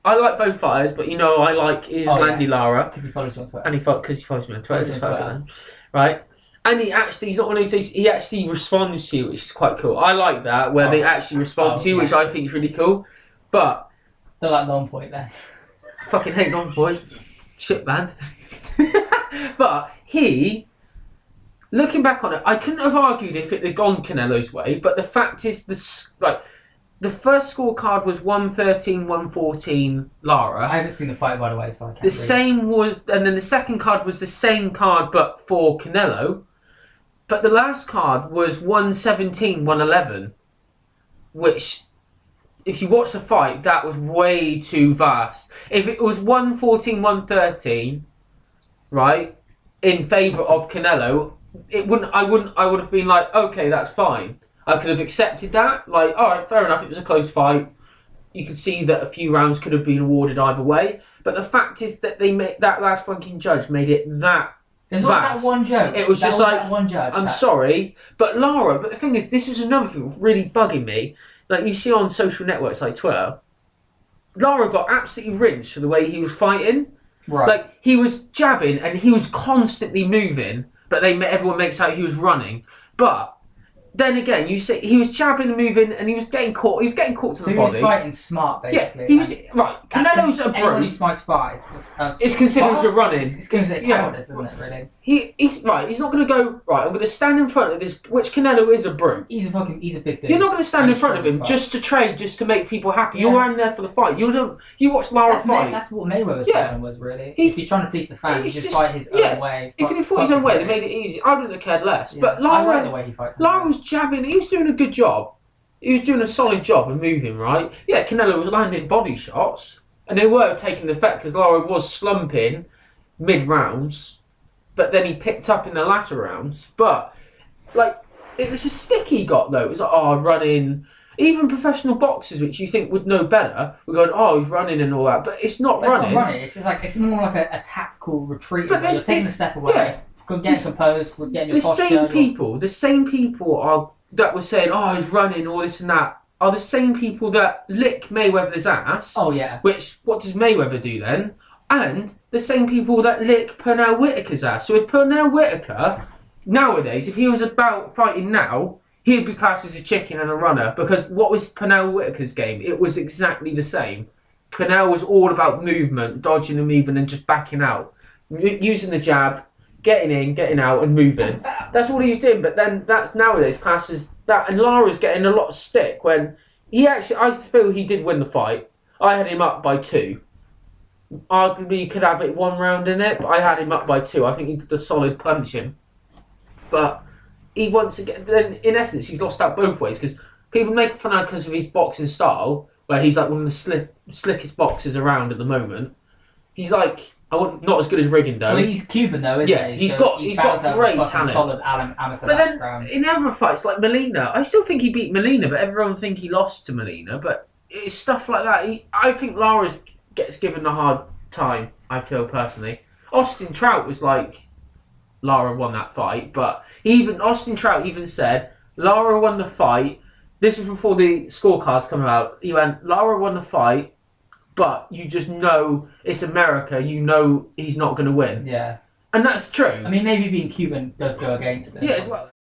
I like both fighters, but you know I like Landy Lara because he follows you on Twitter. And because he follows me on Twitter, right? And he's not one of those days. He actually responds to you, which is quite cool. I like that where they actually respond to you, which I think is really cool. But don't like Non Point then. Fucking hate Non Point. Shit, man. But looking back on it, I couldn't have argued if it had gone Canelo's way. But the fact is, the first scorecard was 113, 114 Lara. I haven't seen the fight, by the way, so I can't. And then the second card was the same card, but for Canelo. But the last card was 117, 111, which, if you watch the fight, that was way too vast. If it was 114, 113, right, in favour of Canelo, I would have been like, okay, that's fine. I could have accepted that. Like, all right, fair enough. It was a close fight. You could see that a few rounds could have been awarded either way. But the fact is that that last fucking judge made it that. There's not that one judge. It was just like, one judge. I'm sorry, but Lara. But the thing is, this is another thing really bugging me. Like you see on social networks like Twitter, Lara got absolutely rinsed for the way he was fighting. Right. Like he was jabbing and he was constantly moving, but everyone makes out he was running. But then again, you see he was jabbing and moving, and he was getting caught. He was getting caught to the body. He was fighting smart, basically. Yeah, he was right. Canelo's a brute. Anyone who fights fights, it's considered as a running. It's considered cowardice, isn't it? Really. He's right. He's not going to go right. I'm going to stand in front of this. Which Canelo is a brute. He's a big dude. You're not going to stand in front of him just to trade, just to make people happy. Yeah. You're in there for the fight. You watch Lara fight. That's what Mayweather's problem was, really. He's trying to please the fans. He just fight his own way. If he fought his own way, they made it easy. I wouldn't have cared less. Yeah. But Lara, I like the way he fights. Lara was jabbing. He was doing a good job. He was doing a solid job of moving, right? Yeah, Canelo was landing body shots, and they were taking effect because Lara was slumping mid-rounds, but then he picked up in the latter rounds. But, like, it was a stick he got, though. It was like, running. Even professional boxers, which you think would know better, were going, he's running and all that. But it's not running. It's not running. It's just like, it's more like a tactical retreat. But you're taking a step away. Yeah, getting composed, getting your posture. The same people that were saying, he's running, all this and that, are the same people that lick Mayweather's ass. Oh, yeah. Which, what does Mayweather do then? And the same people that lick Pernell Whitaker's ass. So if Pernell Whitaker, nowadays, if he was about fighting now, he'd be classed as a chicken and a runner. Because what was Pernell Whitaker's game? It was exactly the same. Pernell was all about movement, dodging and moving and just backing out. Using the jab, getting in, getting out and moving. That's all he was doing. But then that's nowadays classed as that. And Lara's getting a lot of stick when I feel he did win the fight. I had him up by 2. Arguably, you could have it 1 round in it, but I had him up by 2. I think he did a solid punch him. But he once again, then in essence, he's lost out both ways because people make fun of because of his boxing style, where he's like one of the slickest boxers around at the moment. He's like, not as good as Riggin though. Well, he's Cuban though, isn't he? Yeah, he's got great talent. Solid amateur but background. Then in other fights like Molina, I still think he beat Molina, but everyone think he lost to Molina. But it's stuff like that. I think Lara gets given a hard time. I feel personally. Austin Trout was like, Lara won that fight, but Austin Trout even said Lara won the fight. This was before the scorecards come out. He went, Lara won the fight, but you just know it's America. You know he's not going to win. Yeah. And that's true. I mean, maybe being Cuban does go against it. Yeah, as well.